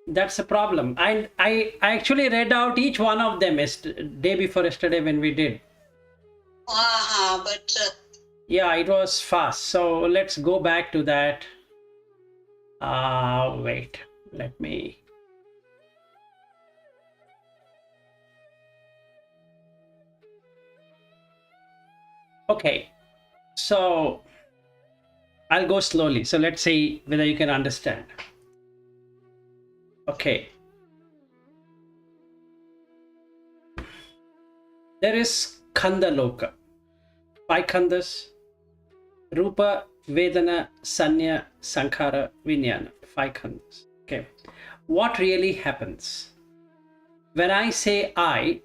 that's a problem. And I actually read out each one of them day before yesterday when we did. But yeah, it was fast. So let's go back to that. Wait, let me. Okay, so I'll go slowly. So let's see whether you can understand. Okay. There is Khanda Loka. 5 khandas. Rupa, Vedana, Sanya, Sankhara, Vijnana. 5 khandas. Okay. What really happens? When I say I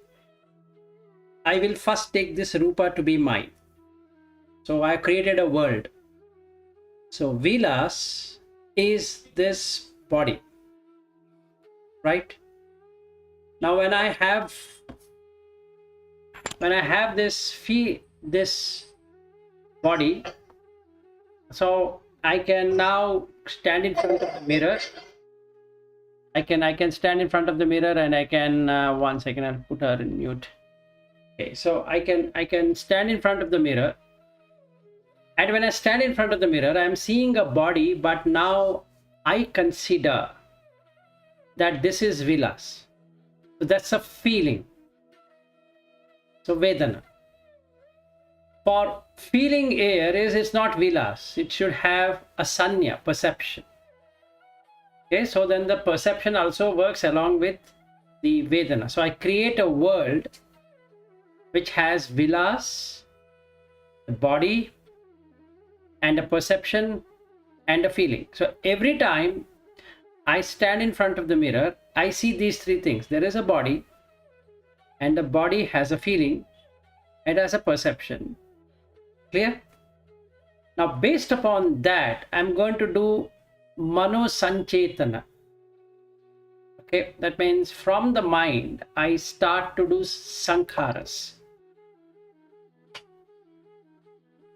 will first take this Rupa to be mine. So I created a world. So Vilas is this body. Right? Now when I have this body, so I can now stand in front of the mirror. I can stand in front of the mirror and I can 1 second, I'll put her in mute. Okay, so I can stand in front of the mirror, and when I stand in front of the mirror, I am seeing a body, but now I consider that this is Vilas. So that's a feeling. So Vedana. For feeling air it's not Vilas. It should have a Sanya, perception. Okay, so then the perception also works along with the Vedana. So I create a world which has Vilas, the body, and a perception and a feeling. So every time I stand in front of the mirror, I see these 3 things. There is a body, and the body has a feeling, it has a perception. Clear? Now based upon that, I'm going to do Mano Sanchetana. Okay, that means from the mind, I start to do Sankharas.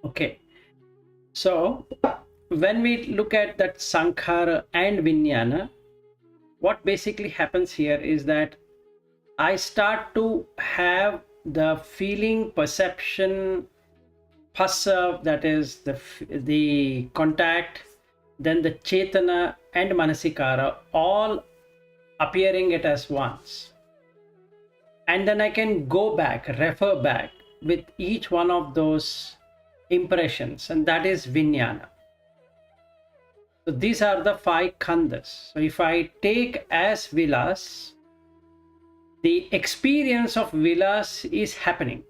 Okay, so when we look at that Sankhara and Vijnana, what basically happens here is that I start to have the feeling, perception, phasa, that is the contact, then the Chetana and Manasikara all appearing at us once. And then I can go back, refer back with each one of those impressions, and that is Vijnana. So these are the 5 khandas. So if I take as Vilas, the experience of Vilas is happening.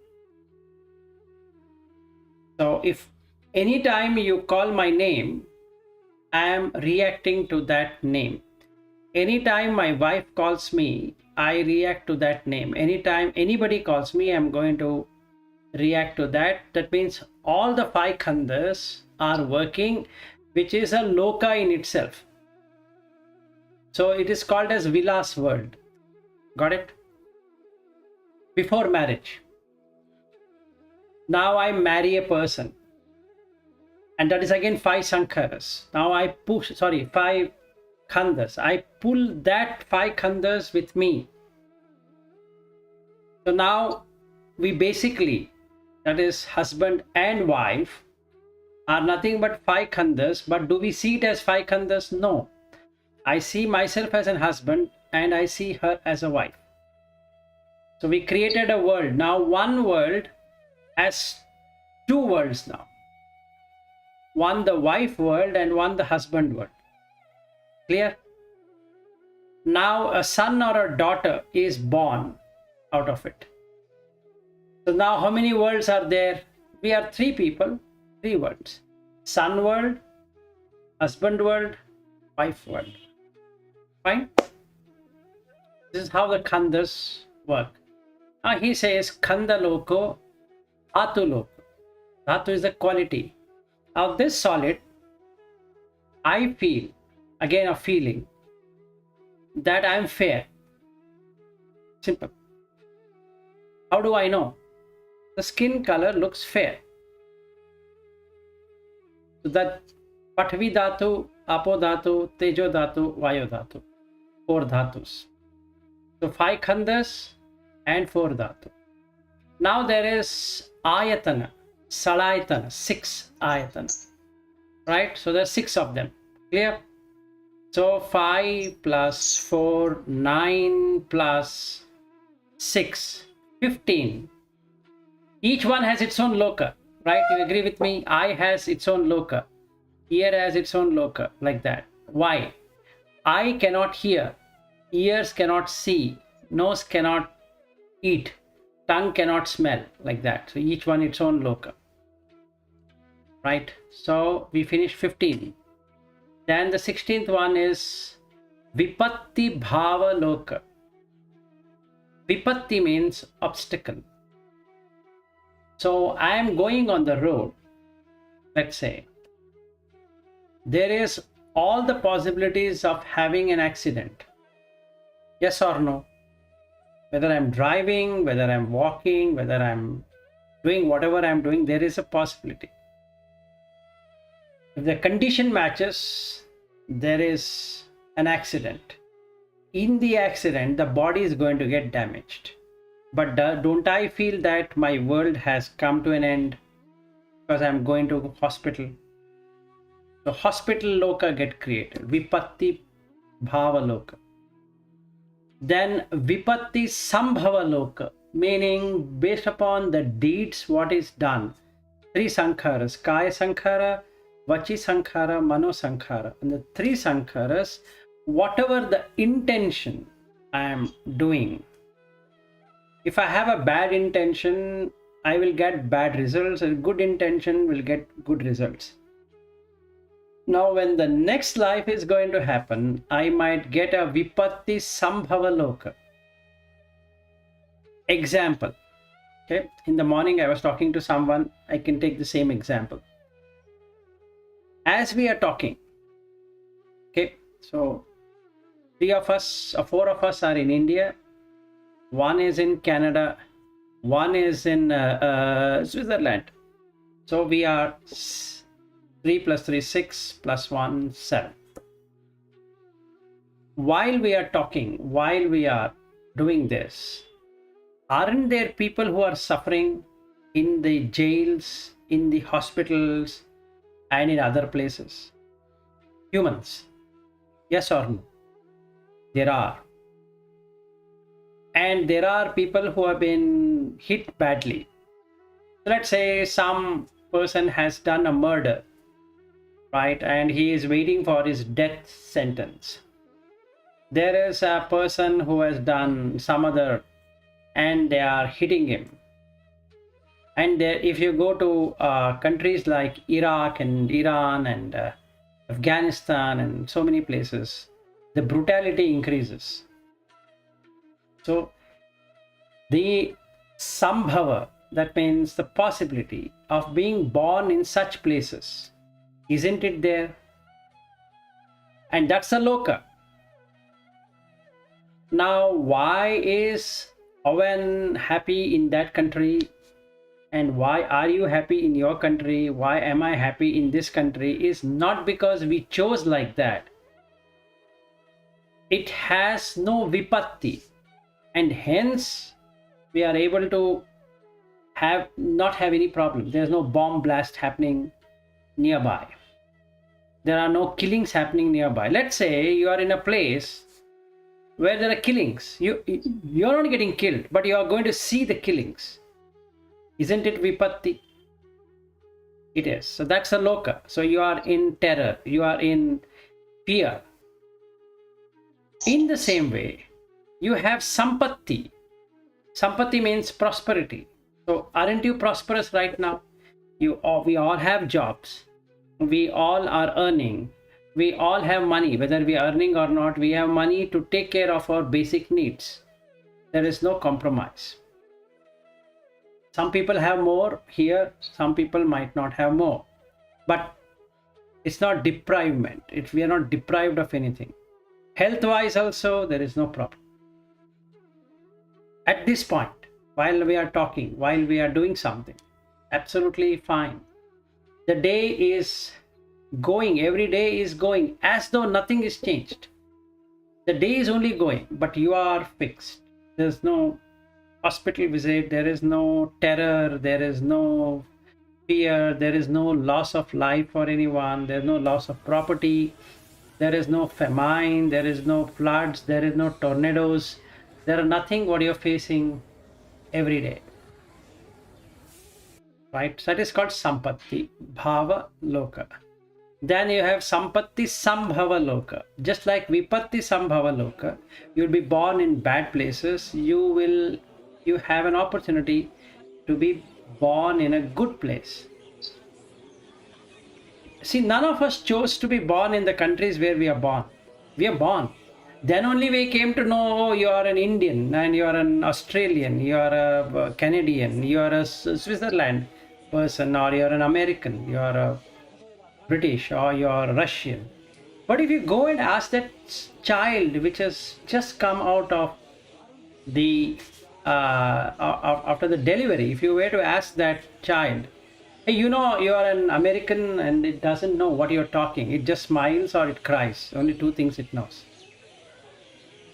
So if anytime you call my name, I am reacting to that name. Anytime my wife calls me, I react to that name. Anytime anybody calls me, I'm going to react to that. That means all the 5 khandas are working, which is a loka in itself. So it is called as Vilas world. Got it? Before marriage. Now I marry a person, and that is again 5 sankharas. Now I push, 5 khandas. I pull that 5 khandas with me. So now we basically, that is husband and wife, are nothing but 5 khandas. But do we see it as 5 khandas? No. I see myself as a husband and I see her as a wife. So we created a world. Now one world has 2 worlds now. One the wife world and one the husband world. Clear? Now a son or a daughter is born out of it. So now how many worlds are there? We are 3 people, 3 worlds. Son world, husband world, wife world. Fine? This is how the khandas work. Now he says khanda loko, dhatu loko. Dhatu is the quality. Now this solid, I feel, again a feeling, that I am fair. Simple. How do I know? The skin color looks fair. So that Patvi Dhatu apo dhatu, tejo dhatu, vayu dhatu. 4 dhatus. So 5 khandas and 4 dhatu. Now there is ayatana, salayatana, 6 ayatana. Right? So there are 6 of them. Clear? So 5 plus 4, 9 plus 6, 15. Each one has its own loka. Right? You agree with me? Eye has its own loka. Ear has its own loka. Like that. Why? Eye cannot hear. Ears cannot see. Nose cannot eat. Tongue cannot smell. Like that. So each one its own loka. Right? So we finished 15. Then the 16th one is Vipatti Bhava Loka. Vipatti means obstacle. So I am going on the road. Let's say there is all the possibilities of having an accident. Yes or no? Whether I'm driving, whether I'm walking, whether I'm doing whatever I'm doing, there is a possibility. If the condition matches, there is an accident. In the accident, the body is going to get damaged. But don't I feel that my world has come to an end because I'm going to hospital? The hospital loka get created. Vipatti Bhava Loka. Then Vipatti Sambhava Loka, meaning based upon the deeds, what is done. 3 sankharas, Kaya Sankhara, Vachi Sankhara, Mano Sankhara. And the 3 sankharas, whatever the intention I am doing, if I have a bad intention, I will get bad results, and good intention will get good results. Now, when the next life is going to happen, I might get a Vipatti Sambhava Loka. Example. Okay, in the morning I was talking to someone. I can take the same example. As we are talking, okay, so 3 of us or 4 of us are in India. 1 is in Canada. 1 is in Switzerland. So we are 3 plus 3, 6 plus 1, 7. While we are talking, while we are doing this, aren't there people who are suffering in the jails, in the hospitals, and in other places? Humans. Yes or no? There are. And there are people who have been hit badly. Let's say some person has done a murder, right? And he is waiting for his death sentence. There is a person who has done some other, and they are hitting him. And there, if you go to countries like Iraq and Iran and Afghanistan and so many places, the brutality increases. So the sambhava, that means the possibility of being born in such places, isn't it there? And that's a loka. Now, why is Owen happy in that country? And why are you happy in your country? Why am I happy in this country? Is not because we chose like that. It has no vipatti. And hence, we are able to not have any problem. There's no bomb blast happening nearby. There are no killings happening nearby. Let's say you are in a place where there are killings. You're not getting killed, but you are going to see the killings. Isn't it vipatti? It is. So that's a loka. So you are in terror. You are in fear. In the same way, you have sampatti. Sampatti means prosperity. So aren't you prosperous right now? We all have jobs. We all are earning. We all have money. Whether we are earning or not, we have money to take care of our basic needs. There is no compromise. Some people have more here. Some people might not have more. But it's not deprivement. We are not deprived of anything. Health-wise also, there is no problem. At this point, while we are talking, while we are doing something, absolutely fine. The day is going, every day is going as though nothing is changed. The day is only going, but you are fixed. There's no hospital visit, there is no terror, there is no fear, there is no loss of life for anyone, there's no loss of property, there is no famine, there is no floods, there is no tornadoes, there are nothing what you're facing every day. Right? So that is called Sampatti Bhava Loka. Then you have Sampatti Sambhava Loka. Just like Vipatti Sambhava Loka, you'll be born in bad places. You have an opportunity to be born in a good place. See, none of us chose to be born in the countries where we are born. We are born. Then only we came to know, oh, you are an Indian and you are an Australian, you are a Canadian, you are a Switzerland person, or you are an American, you are a British, or you are Russian. But if you go and ask that child which has just come out of the after the delivery, if you were to ask that child, hey, you know you are an American, and it doesn't know what you're talking, it just smiles or it cries. Only two things it knows.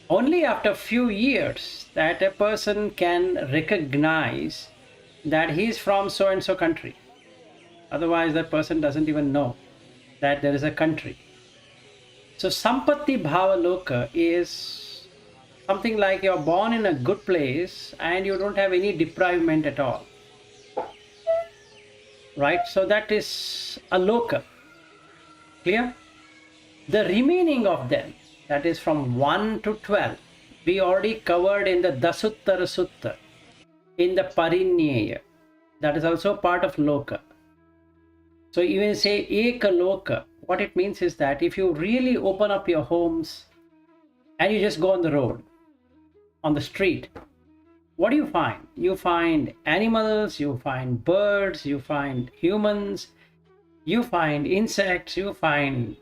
Only after a few years that a person can recognize that he is from so and so country. Otherwise, that person doesn't even know that there is a country. So Sampatti Bhava Loka is something like you're born in a good place and you don't have any deprivement at all. Right? So that is a Loka. Clear? The remaining of them, that is from 1 to 12, we already covered in the Dasuttara Sutta, in the Parinyeya. That is also part of Loka. So even say Eka Loka, what it means is that if you really open up your homes and you just go on the road, on the street, what do you find? You find animals, you find birds, you find humans, you find insects, you find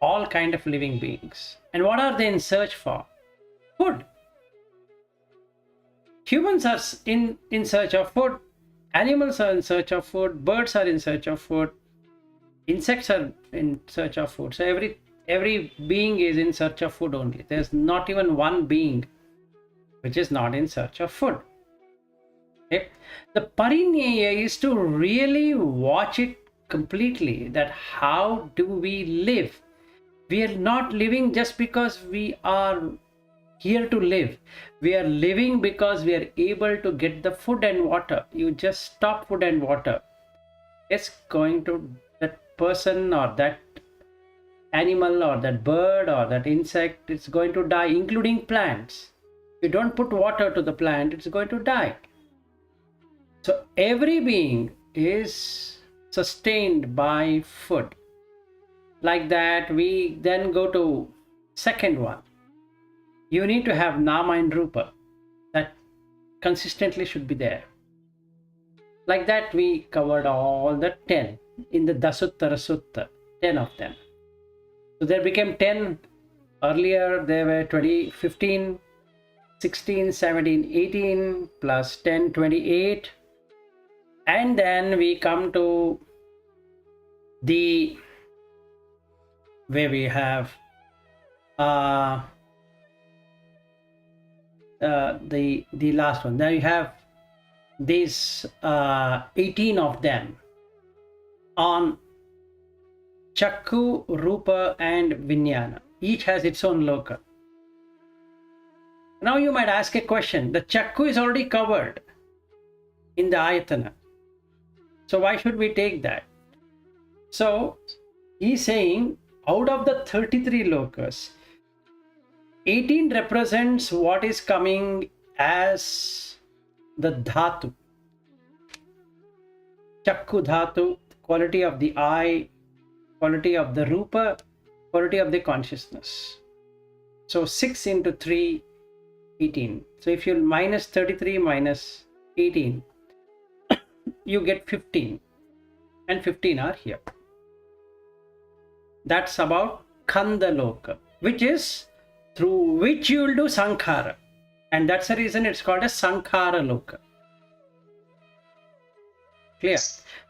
all kind of living beings. And what are they in search for? Food. Humans are in search of food. Animals are in search of food. Birds are in search of food. Insects are in search of food. So every being is in search of food only. There's not even one being which is not in search of food. Okay? The Parinyeya is to really watch it completely, that how do we live? We are not living just because we are here to live. We are living because we are able to get the food and water. You just stop food and water, it's going to, that person or that animal or that bird or that insect, it's going to die, including plants. If you don't put water to the plant, it's going to die. So every being is sustained by food. Like that, we then go to second one. You need to have Nama and Rupa. That consistently should be there. Like that, we covered all the 10 in the Dasuttara Sutta, 10 of them. So there became 10. Earlier, there were 20, 15, 16, 17, 18, plus 10, 28. And then we come to the, where we have the last one. Now you have these 18 of them on Chakku, Rupa and Vijnana. Each has its own loka. Now you might ask a question. The Chakku is already covered in the Ayatana. So why should we take that? So he's saying out of the 33 lokas, 18 represents what is coming as the dhatu. Chakku dhatu, quality of the eye, quality of the rupa, quality of the consciousness. So 6 into 3, 18. So if you minus 33 minus 18, you get 15. And 15 are here. That's about Khanda Loka, which is through which you will do Sankhara. And that's the reason it's called a Sankhara Loka. Clear?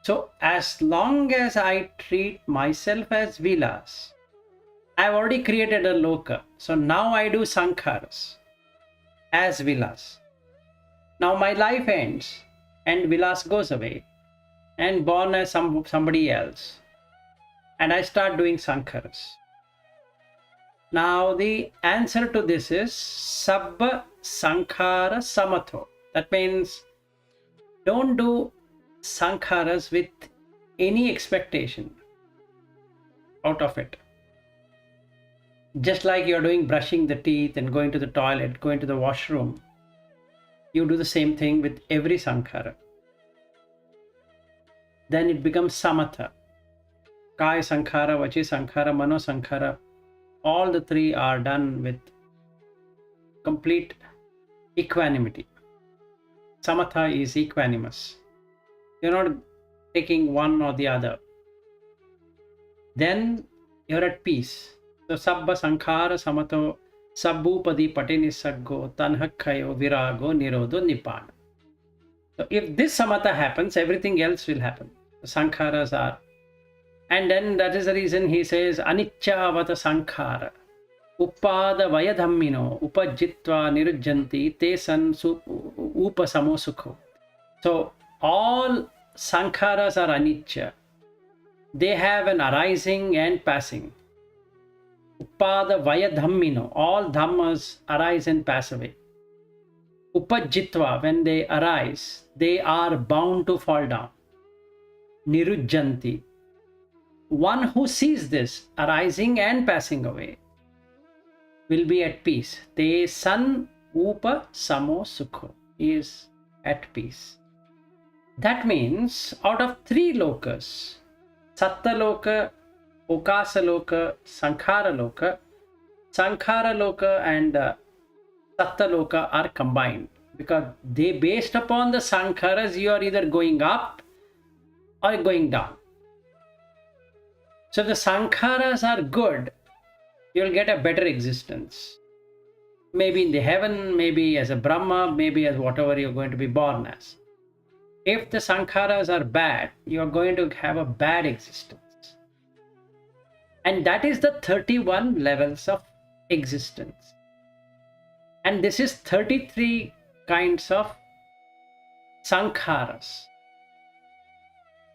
So as long as I treat myself as vilas, I've already created a loka. So now I do sankharas as vilas. Now my life ends and vilas goes away and born as somebody else. And I start doing sankharas. Now the answer to this is sabba sankhara samatho. That means don't do sankharas with any expectation out of it. Just like you're doing brushing the teeth and going to the toilet, going to the washroom, you do the same thing with every sankhara. Then it becomes samatha. Kaya sankhara, vachi sankhara, mano sankhara. All the three are done with complete equanimity. Samatha is equanimous. You're not taking one or the other. Then you're at peace. So sabba sankhara samato sabbupadi patinisaggo tanhakhayo virago nirodho nibbana. So if this samatha happens, everything else will happen. The sankharas are. And then that is the reason he says anichyavata sankhara uppdada vyaya dhammino upajjitva nirujjanti te san upasamo sukho. So all sankharas are anicca. They have an arising and passing. Uppdada vyaya dhammino. All dhammas arise and pass away. Upajjitva, when they arise, they are bound to fall down. Nirujjanti. One who sees this arising and passing away will be at peace. Te san upa samo sukho. Is at peace. That means out of three lokas, satta loka, okasa loka, sankhara loka and satta loka are combined, because they, based upon the sankharas, you are either going up or going down. So if the sankharas are good, you'll get a better existence. Maybe in the heaven, maybe as a Brahma, maybe as whatever you're going to be born as. If the sankharas are bad, you're going to have a bad existence. And that is the 31 levels of existence. And this is 33 kinds of sankharas.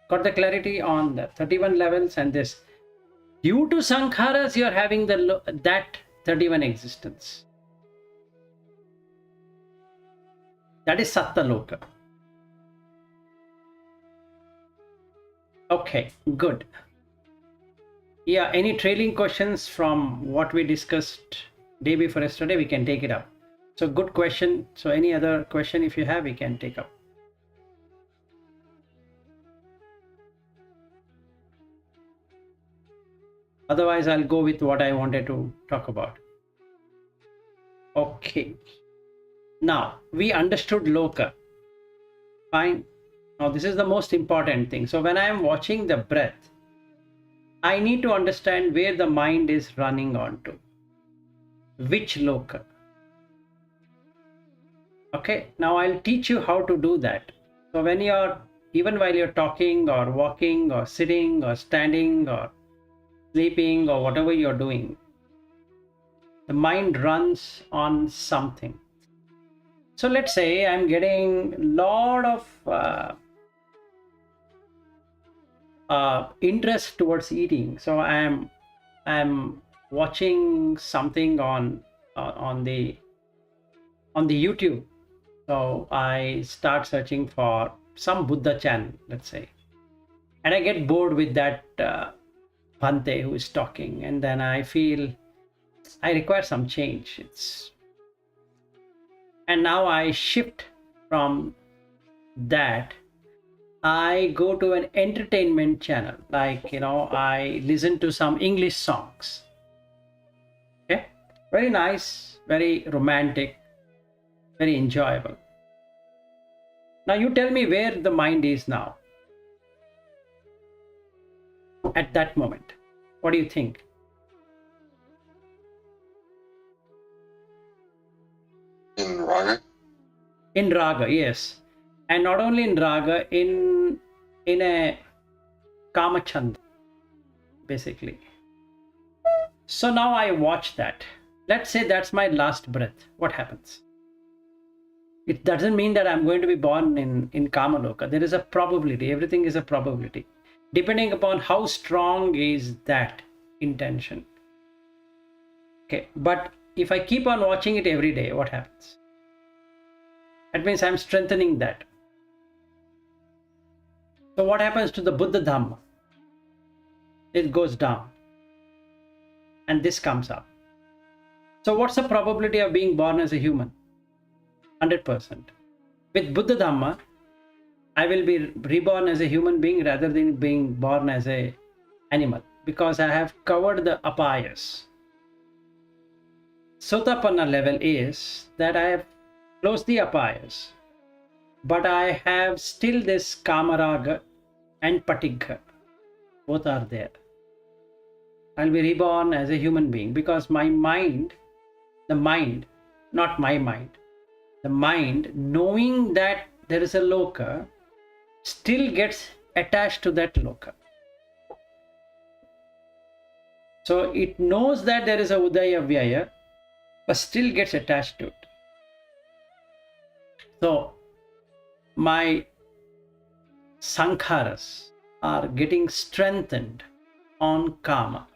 Got the clarity on the 31 levels and this. Due to sankharas, you are having that 31 existence. That is satta loka. Okay, good. Yeah, any trailing questions from what we discussed day before yesterday, we can take it up. So good question. So any other question if you have, we can take up. Otherwise, I'll go with what I wanted to talk about. Okay. Now, we understood loka. Fine. Now, this is the most important thing. So when I am watching the breath, I need to understand where the mind is running onto. Which loka. Okay. Now, I'll teach you how to do that. So when you're, even while you're talking or walking or sitting or standing or sleeping or whatever you're doing, the mind runs on something. So let's say I'm getting a lot of interest towards eating. So I'm watching something on the YouTube. So I start searching for some Buddha channel, let's say, and I get bored with that Bhante who is talking, and then I feel I require some change. And now I shift from that. I go to an entertainment channel, like, I listen to some English songs. Okay, very nice, very romantic, very enjoyable. Now you tell me where the mind is now at that moment. What do you think? In raga? In raga, yes. And not only in raga, in in a kamachand, basically. So now I watch that. Let's say that's my last breath. What happens? It doesn't mean that I'm going to be born in Kamaloka. There is a probability. Everything is a probability. Depending upon how strong is that intention. Okay, but if I keep on watching it every day, what happens? That means I'm strengthening that. So what happens to the Buddha Dhamma? It goes down. And this comes up. So what's the probability of being born as a human? 100%. With Buddha Dhamma, I will be reborn as a human being rather than being born as an animal, because I have covered the apayas. Sotapanna level is that I have closed the apayas, but I have still this kamaraga and patigha. Both are there. I'll be reborn as a human being because my mind, the mind, not my mind, the mind, knowing that there is a loka, still gets attached to that loka. So it knows that there is a udaya vyaya, but still gets attached to it. So my sankharas are getting strengthened on kama.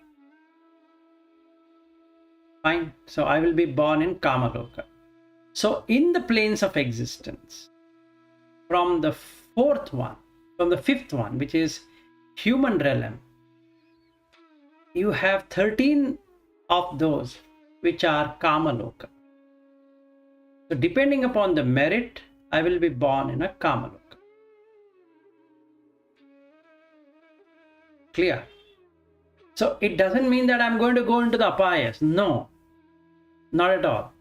Fine. So I will be born in Kamaloka. So in the planes of existence, from the fifth one, which is human realm, you have 13 of those which are Kamaloka. So depending upon the merit, I will be born in a Kamaloka. Clear? So it doesn't mean that I'm going to go into the apayas. No, not at all.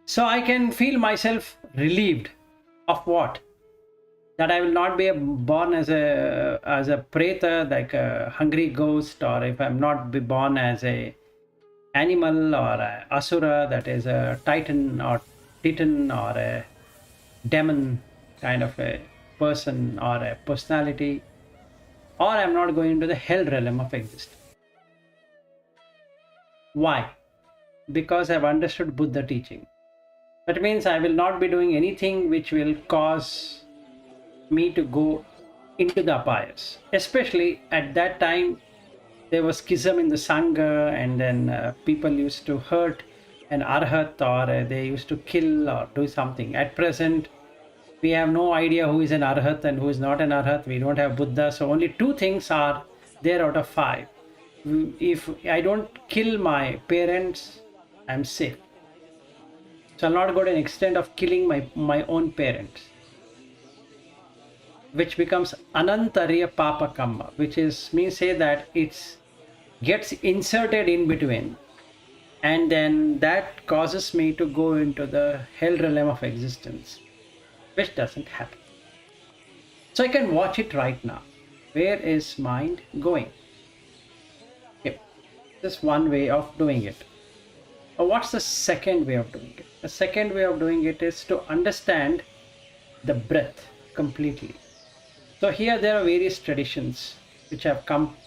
So I can feel myself relieved of what? That I will not be born as a preta, like a hungry ghost, or if I'm not be born as a animal or a asura, that is a titan or a demon kind of a person or a personality, or I'm not going into the hell realm of existence. Why? Because I've understood Buddha teaching. That means I will not be doing anything which will cause me to go into the apayas. Especially at that time, there was schism in the Sangha, and then people used to hurt an arhat, or they used to kill or do something. At present, we have no idea who is an arhat and who is not an arhat. We don't have Buddha. So only 2 things are there out of 5. If I don't kill my parents, I'm safe. So I'll not go to an extent of killing my own parents, which becomes anantariya papa kamma, which means say that it gets inserted in between, and then that causes me to go into the hell realm of existence, which doesn't happen. So I can watch it right now. Where is mind going? Okay. This is one way of doing it. What's the second way of doing it? The second way of doing it is to understand the breath completely. So here there are various traditions which have come,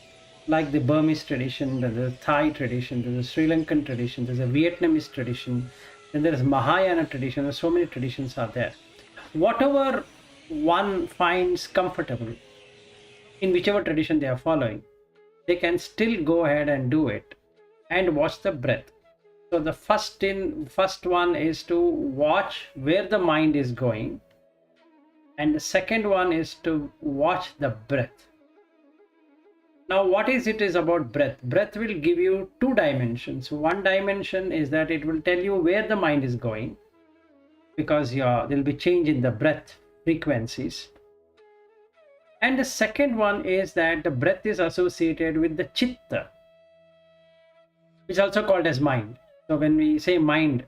like the Burmese tradition, the Thai tradition, there's a Sri Lankan tradition, there's a Vietnamese tradition, then there is Mahayana tradition. There's so many traditions are there. Whatever one finds comfortable, in whichever tradition they are following, they can still go ahead and do it and watch the breath. So the first one is to watch where the mind is going, and the second one is to watch the breath. Now what is about breath? Breath will give you 2 dimensions. One dimension is that it will tell you where the mind is going, because there will be change in the breath frequencies. And the second one is that the breath is associated with the chitta, which is also called as mind. So when we say mind,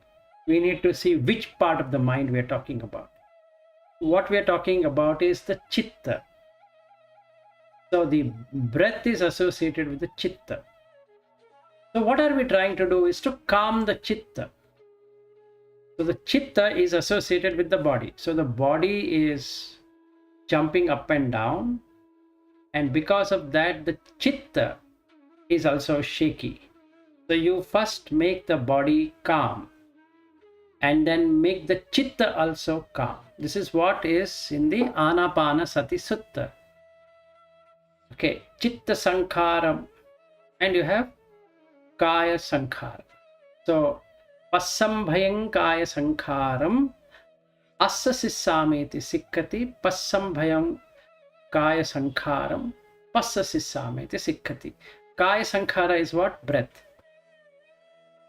we need to see which part of the mind we are talking about. What we are talking about is the chitta. So the breath is associated with the chitta. So what are we trying to do is to calm the chitta. So the chitta is associated with the body. So the body is jumping up and down, and because of that the chitta is also shaky. So you first make the body calm and then make the chitta also calm. This is what is in the Anāpanasatikatha. Okay, chitta sankharam, and you have khaya sankhara. So passambhayam khaya sankharam assa sissameti sikkati passambhayam khaya sankharam passa sissameti sikkati. Khaya sankhara is what? Breath.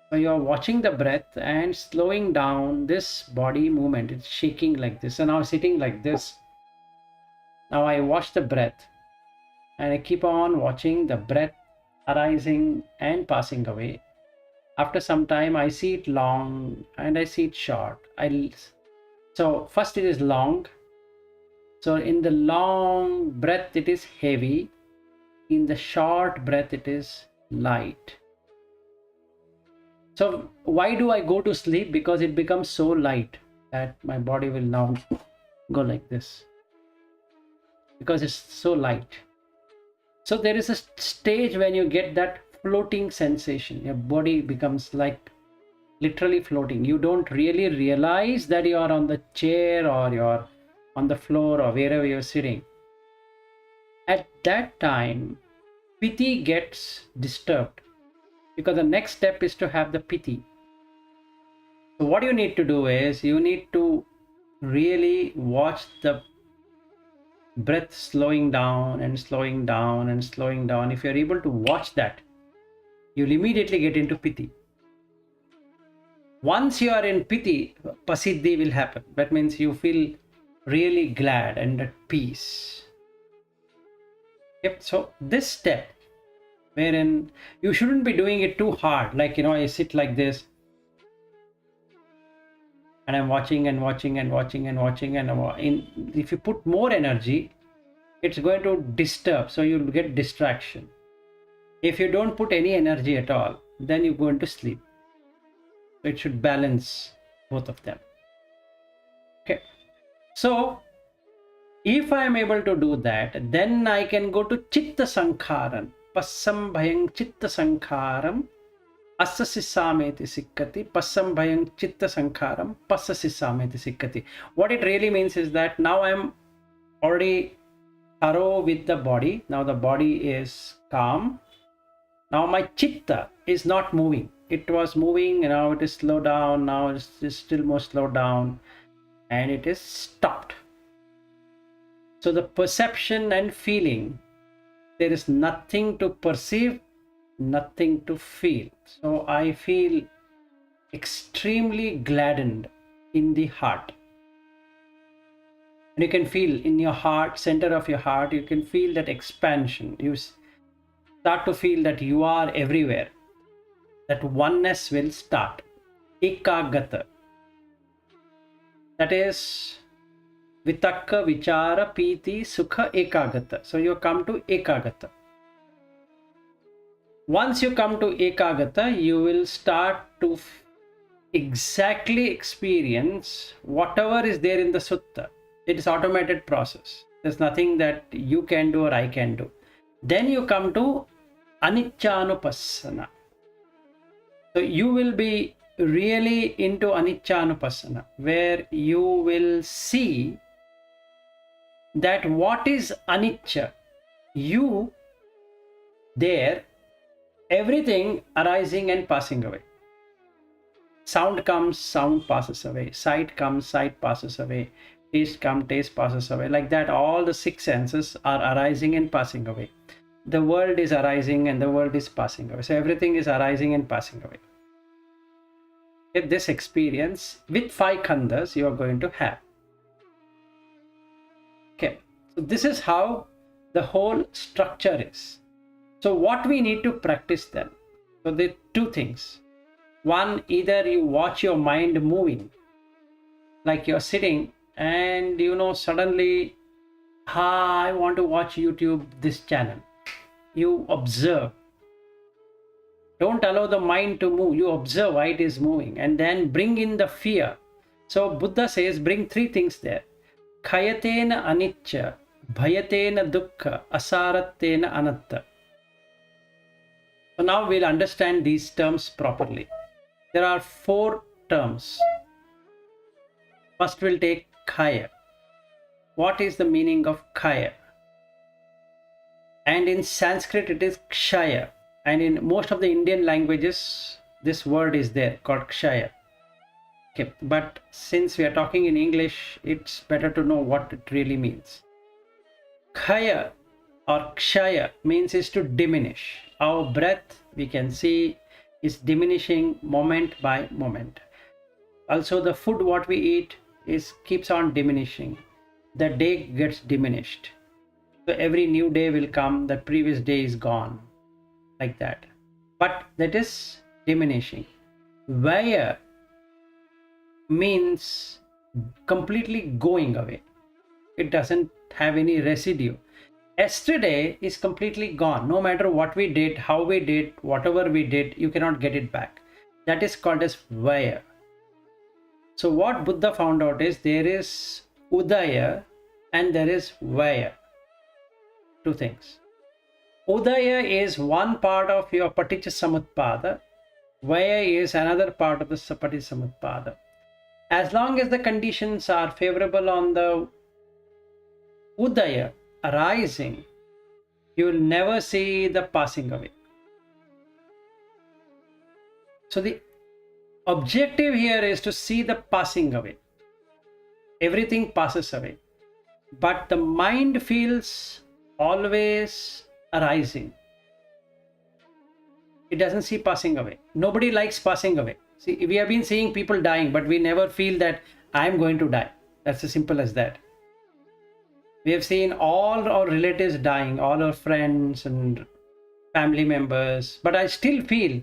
So you are watching the breath and slowing down this body movement. It's shaking like this. So now sitting like this. Now I watch the breath and I keep on watching the breath arising and passing away. After some time I see it long and I see it short. So first it is long. So in the long breath it is heavy. In the short breath it is light. So why do I go to sleep? Because it becomes so light that my body will now go like this. Because it's so light. So there is a stage when you get that floating sensation. Your body becomes like literally floating. You don't really realize that you are on the chair or you're on the floor or wherever you're sitting. At that time, piti gets disturbed, because the next step is to have the piti. So what you need to do is you need to really watch the breath slowing down and slowing down and slowing down. If you're able to watch that, you'll immediately get into piti. Once you are in piti, pasiddhi will happen. That means you feel really glad and at peace. Yep. So this step, wherein you shouldn't be doing it too hard, like, I sit like this and I'm watching and watching and watching and watching, and if you put more energy, it's going to disturb, so you'll get distraction. If you don't put any energy at all, then you go into sleep. So it should balance both of them. Okay, so if I am able to do that, then I can go to chitta sankharan. Passambhayam chitta sankharam assa sissameti sikkati passambhayam chitta sankharam passa sissameti sikkati. What it really means is that now I am already thorough with the body. Now the body is calm. Now my chitta is not moving. It was moving, now it is slowed down. Now it is still more slowed down, and it is stopped. So the perception and feeling, there is nothing to perceive, nothing to feel. So I feel extremely gladdened in the heart. And you can feel in your heart, center of your heart, you can feel that expansion. You start to feel that you are everywhere. That oneness will start. Ekagata. That is vitakka, vichara, piti, sukha, ekagata. So you come to ekagata. Once you come to ekagata, you will start to exactly experience whatever is there in the sutta. It is automated process. There's nothing that you can do or I can do. Then you come to aniccanupassana. So you will be really into aniccanupassana, where you will see that what is anicca, you there, everything arising and passing away. Sound comes, sound passes away. Sight comes, sight passes away. Taste comes, taste passes away. Like that, all the six senses are arising and passing away. The world is arising and the world is passing away. So everything is arising and passing away. Get this experience with 5 khandhas you are going to have. Okay, so this is how the whole structure is. So what we need to practice then? So there are 2 things. One, either you watch your mind moving, like you're sitting and suddenly, I want to watch YouTube, this channel. You observe. Don't allow the mind to move. You observe why it is moving and then bring in the fear. So Buddha says bring 3 things there. khayatena anicca, bhayatena dukkha, asaratena anatta. So now we'll understand these terms properly. There are 4 terms. First we'll take khaya. What is the meaning of khaya? And in Sanskrit it is khaya. And in most of the Indian languages this word is there called khaya. Okay, but since we are talking in English, it's better to know what it really means. Khaya or khaya means is to diminish. Our breath, we can see, is diminishing moment by moment. Also the food what we eat keeps on diminishing. The day gets diminished. So every new day will come, the previous day is gone, like that. But that is diminishing. Vyaya means completely going away. It doesn't have any residue. Yesterday is completely gone. No matter what we did, how we did, whatever we did, you cannot get it back. That is called as vyaya. So what Buddha found out is there is udaya and there is vyaya. 2 things. Udaya is one part of your paticca-samutpada. Vyaya is another part of the paticca-samutpada. As long as the conditions are favorable on the udaya, arising, you will never see the passing away. So the objective here is to see the passing away. Everything passes away, but the mind feels always arising. It doesn't see passing away. Nobody likes passing away. See, we have been seeing people dying, but we never feel that I am going to die. That's as simple as that. We have seen all our relatives dying, all our friends and family members, but I still feel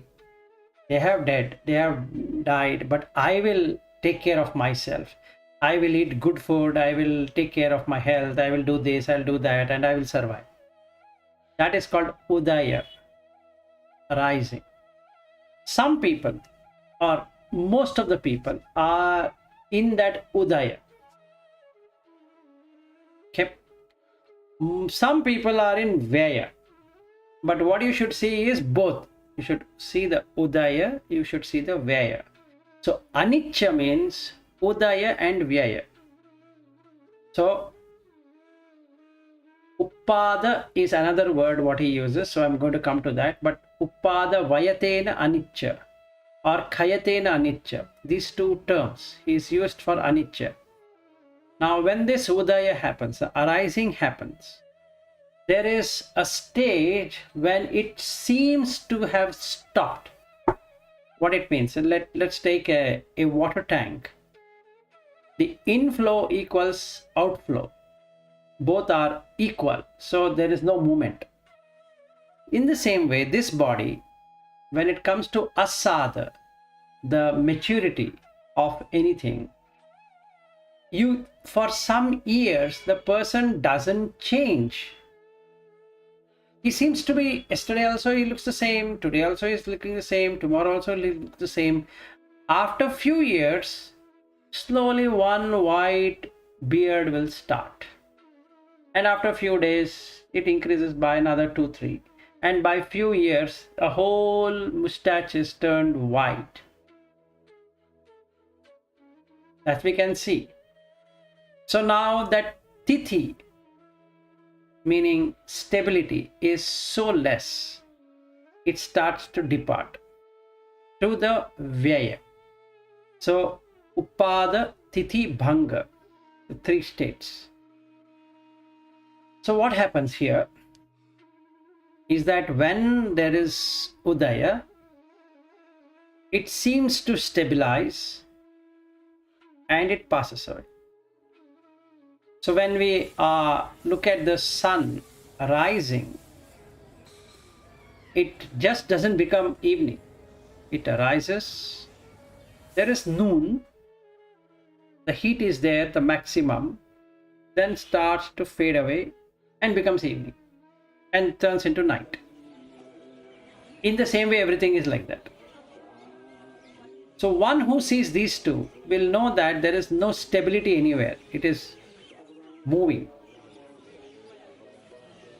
they have died, but I will take care of myself. I will eat good food, I will take care of my health, I will do this, I'll do that, and I will survive. That is called udaya, arising. Some people, or most of the people, are in that udaya. Okay. Some people are in vyaya, but what you should see is both. You should see the udaya, you should see the vyaya. So anicca means udaya and vyaya. So uppdada is another word what he uses, so I'm going to come to that. But uppdada vayatena anicca or khayatena anicca, these 2 terms is used for anicca. Now when this udaya happens, the arising happens, there is a stage when it seems to have stopped. What it means, let's take a water tank. The inflow equals outflow. Both are equal, so there is no movement. In the same way, this body, when it comes to asada, the maturity of anything, for some years the person doesn't change. He seems to be, yesterday also he looks the same, today also he's looking the same, tomorrow also he looks the same. After a few years, slowly one white beard will start. And after a few days, it increases by another 2, 3. And by few years, a whole mustache is turned white. That we can see. So now that tithi, meaning stability, is so less, it starts to depart to the vyaya. So uppdada, tithi, bhanga, the 3 states. So what happens here is that when there is udaya, it seems to stabilize and it passes away. So when we look at the sun rising, it just doesn't become evening. It arises, there is noon, the heat is there, the maximum, then starts to fade away and becomes evening and turns into night. In the same way, everything is like that. So one who sees these 2 will know that there is no stability anywhere. It is moving.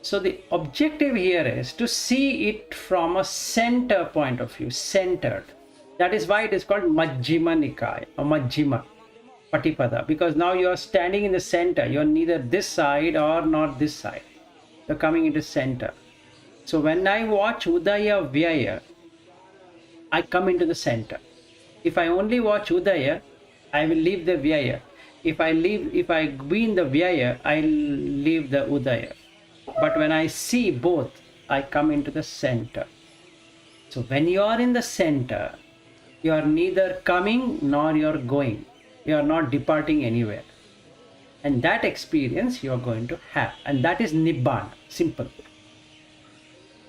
So the objective here is to see it from a center point of view, centered. That is why it is called Majjhima Nikaya or Majjhima Patipada, because now you are standing in the center. You are neither this side or not this side. You're coming into center. So when I watch Udaya Vyaya, I come into the center. If I only watch Udaya, I will leave the Vyaya. If I be in the Vyaya, I'll leave the Udaya. But when I see both, I come into the center. So when you are in the center, you are neither coming nor you're going. You are not departing anywhere. And that experience you are going to have. And that is Nibbana, simple.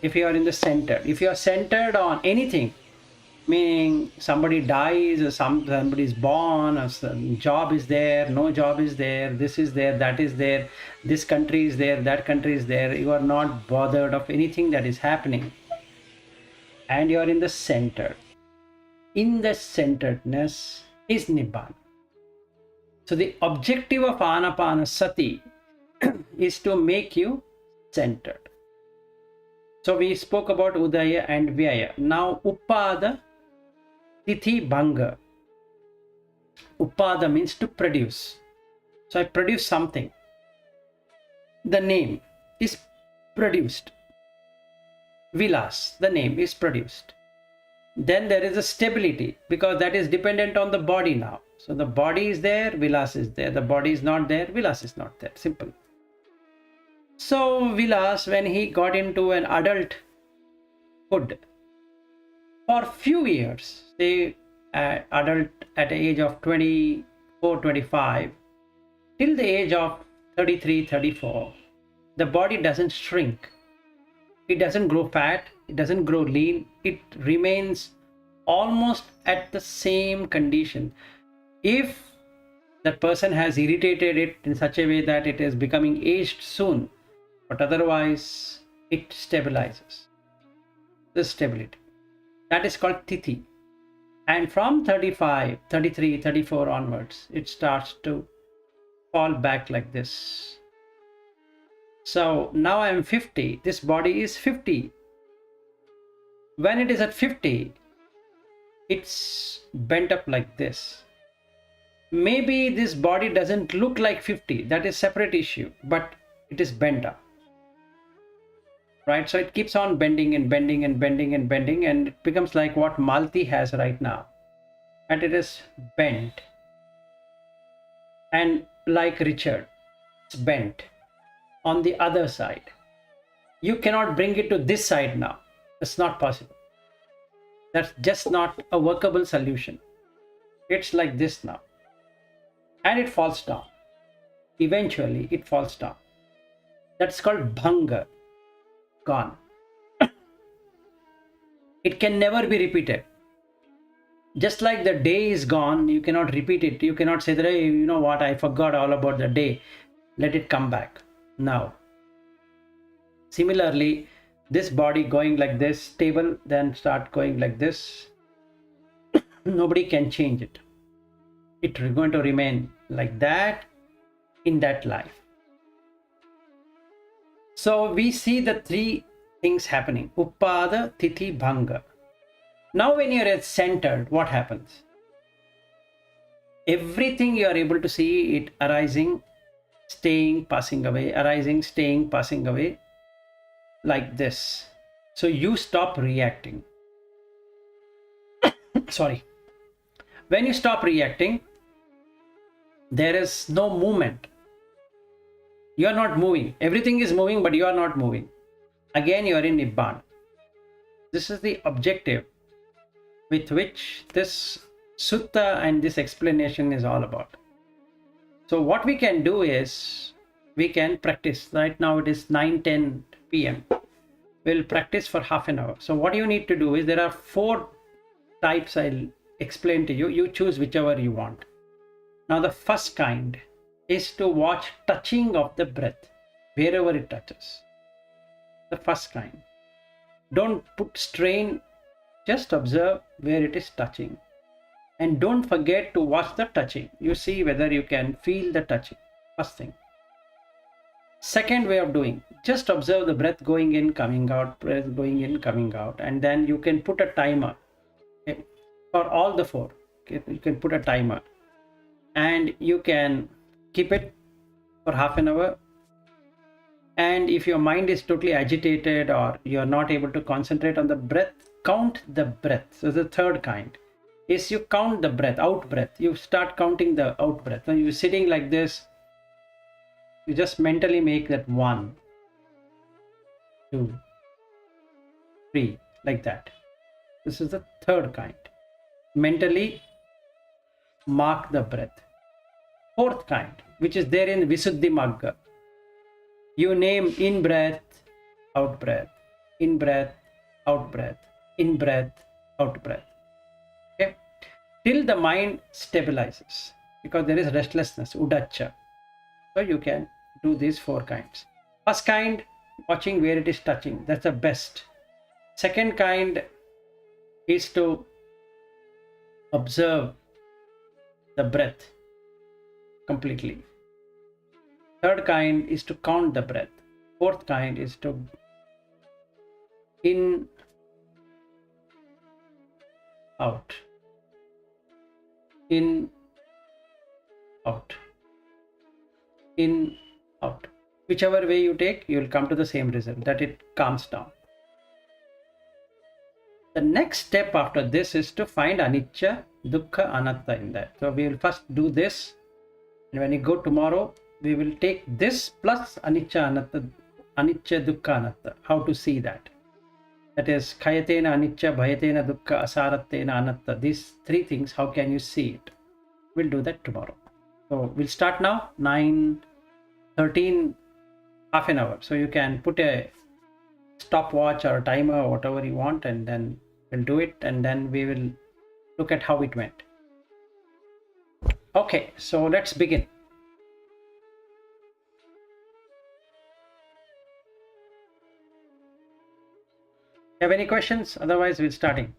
If you are in the center, if you are centered on anything, meaning somebody dies, or somebody is born, or some job is there, no job is there, this is there, that is there, this country is there, that country is there, you are not bothered of anything that is happening, and you are in the center. In the centeredness is Nibbana. So the objective of Anāpanasati is to make you centered. So we spoke about Udaya and Vyaya. Now Uppdada, Tithi, Bhanga. Uppdada means to produce. So I produce something. The name is produced. Vilas, the name is produced. Then there is a stability, because that is dependent on the body now. So the body is there, Vilas is there. The body is not there, Vilas is not there. Simple. So Vilas, when he got into an adulthood, for few years, say adult at the age of 24, 25, till the age of 33, 34, the body doesn't shrink. It doesn't grow fat, it doesn't grow lean, it remains almost at the same condition. If that person has irritated it in such a way that it is becoming aged soon, but otherwise it stabilizes. The stability. That is called Tithi. And from 35, 33, 34 onwards, it starts to fall back like this. So now I am 50, this body is 50. When it is at 50, it's bent up like this. Maybe this body doesn't look like 50, that is separate issue, but it is bent up. Right? So it keeps on bending and bending and bending and bending, and it becomes like what Malti has right now. And it is bent. And like Richard, it's bent on the other side. You cannot bring it to this side now. It's not possible. That's just not a workable solution. It's like this now. And it falls down. Eventually, it falls down. That's called Bhanga. Gone. It can never be repeated. Just like the day is gone, you cannot repeat it. You cannot say that, hey, you know what, I forgot all about the day. Let it come back now. Similarly, this body going like this, stable, then start going like this. Nobody can change it. It's going to remain like that in that life. So we see the three things happening. Uppdada, Tithi, Bhanga. Now when you are centered, what happens? Everything you are able to see it arising, staying, passing away, arising, staying, passing away, like this. So you stop reacting. Sorry. When you stop reacting, there is no movement. You are not moving. Everything is moving, but you are not moving. Again, you are in Nibbana. This is the objective with which this sutta and this explanation is all about. So what we can do is, we can practice. Right now it is 9:10 p.m. We'll practice for half an hour. So what you need to do is, there are 4 types I'll explain to you. You choose whichever you want. Now the first kind is to watch touching of the breath wherever it touches. The first kind. Don't put strain, just observe where it is touching. And don't forget to watch the touching. You see whether you can feel the touching. First thing. Second way of doing, just observe the breath going in, coming out, breath going in, coming out, and then you can put a timer, okay, for all the four. Okay? You can put a timer and you can keep it for half an hour. And if your mind is totally agitated or you're not able to concentrate on the breath, count the breath. So the third kind is you count the breath, out breath. You start counting the out breath. When you're sitting like this, you just mentally make that 1, 2, 3, like that. This is the third kind. Mentally mark the breath. Fourth kind, which is there in Visuddhi Magga. You name in breath, out breath, in breath, out breath, in breath, out breath. Okay, till the mind stabilizes, because there is restlessness, udaya. So you can do these 4 kinds. First kind, watching where it is touching. That's the best. Second kind is to observe the breath completely. Third kind is to count the breath. Fourth kind is to in, out, in, out, in, out. Whichever way you take, you will come to the same result, that it calms down. The next step after this is to find anicca, dukkha, anatta in that. So we will first do this, and when you go tomorrow, we will take this plus anicca, anatta, anicca, dukkha, anatta. How to see that? That is khayatena anicca, bhayatena dukkha, asaratena anatta. These 3 things, how can you see it? We'll do that tomorrow. So we'll start now, 9:13, half an hour. So you can put a stopwatch or a timer or whatever you want, and then we'll do it, and then we will look at how it went. Okay, so let's begin. Have any questions? Otherwise, we're starting.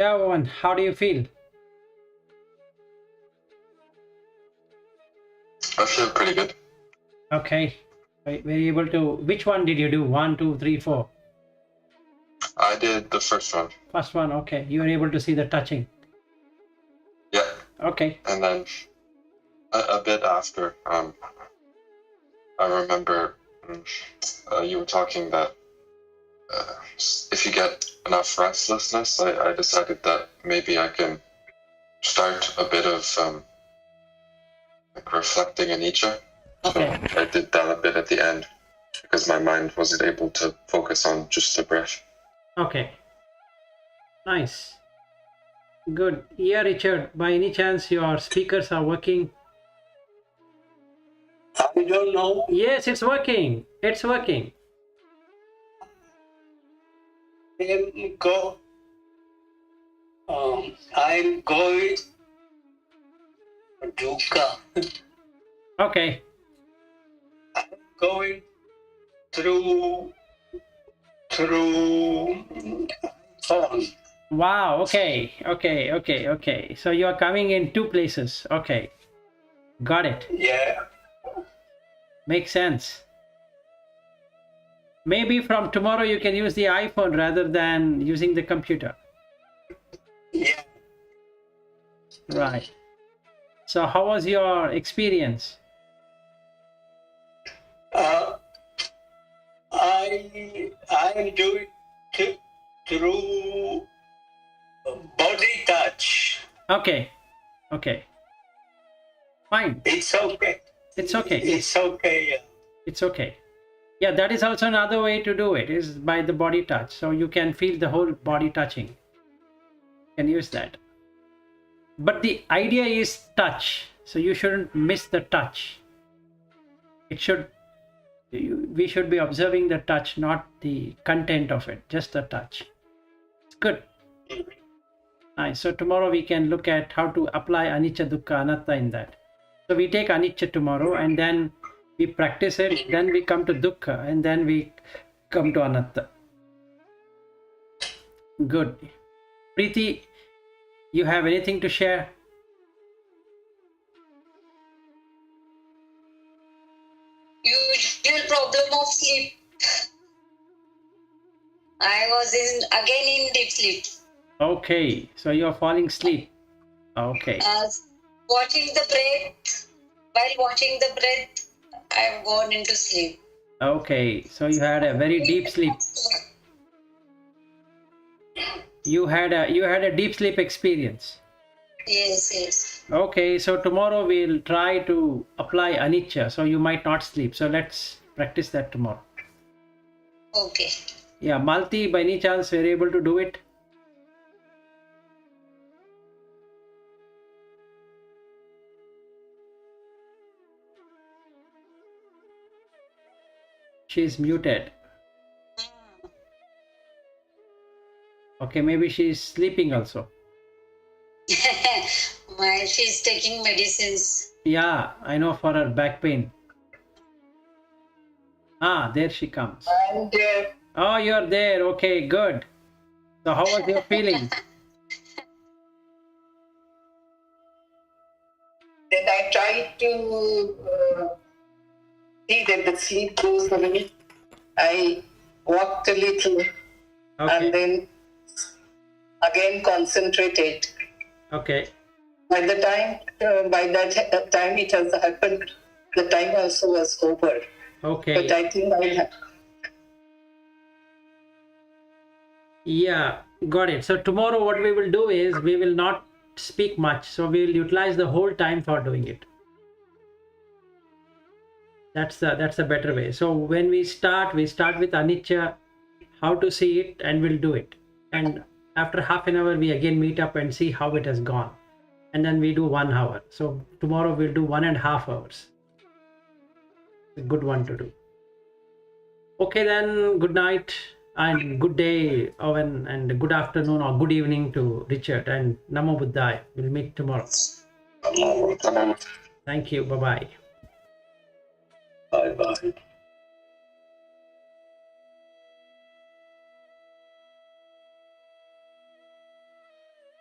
Yeah, Owen, how do you feel? I feel pretty good. Okay. Were you able to, which one did you do? 1, 2, 3, 4? I did the first one. First one, okay. You were able to see the touching. Yeah. Okay. And then a bit after, I remember you were talking that if you get enough restlessness, I decided that maybe I can start a bit of like reflecting anicca. Okay. So I did that a bit at the end because my mind wasn't able to focus on just the breath. Okay. Nice. Good. Yeah, Richard, by any chance your speakers are working? I don't know. Yes, it's working. It's working. I'm going dukkha. Okay. Going through phone. Wow. Okay. So you are coming in two places. Okay. Got it. Yeah. Makes sense. Maybe from tomorrow you can use the iPhone rather than using the computer. Yeah. Right. So how was your experience? I'm doing through body touch. Okay. Fine. It's okay. It's okay. It's okay. Yeah. It's okay. Yeah, that is also another way to do it, is by the body touch. So you can feel the whole body touching. You can use that. But the idea is touch. So you shouldn't miss the touch. We should be observing the touch, not the content of it, just the touch. It's good. Nice. So tomorrow we can look at how to apply anicca, dukkha, anatta in that. So we take anicca tomorrow and then we practice it, then we come to dukkha and then we come to anatta. Good. Preeti, you have anything to share? Usual problem of sleep. I was again in deep sleep. Okay, so you are falling asleep. Okay. Watching the breath. While watching the breath, I've gone into sleep. Okay, so you had a very deep sleep. You had a deep sleep experience. Yes. Okay, so tomorrow we'll try to apply anicca, so you might not sleep. So let's practice that tomorrow. Okay. Yeah, Malti, by any chance we're able to do it? She's muted. Okay, maybe she's sleeping also. She's taking medicines. Yeah, I know, for her back pain. Ah, there she comes. I'm there. Oh, you're there. Okay, good. So how was your feeling? Then I tried to see that the sleep goes away. I walked a little and then again concentrated. Okay. By that time it has happened, the time also was over. Okay. But I think Yeah, got it. So tomorrow what we will do is we will not speak much. So we will utilize the whole time for doing it. That's a better way. So when we start with anicca, how to see it, and we'll do it. And after half an hour, we again meet up and see how it has gone. And then we do 1 hour. So tomorrow we'll do 1.5 hours. A good one to do. Okay, then good night and good day, Owen, and good afternoon or good evening to Richard, and Namo Buddhaya. We'll meet tomorrow. Thank you. Bye-bye. Bye-bye.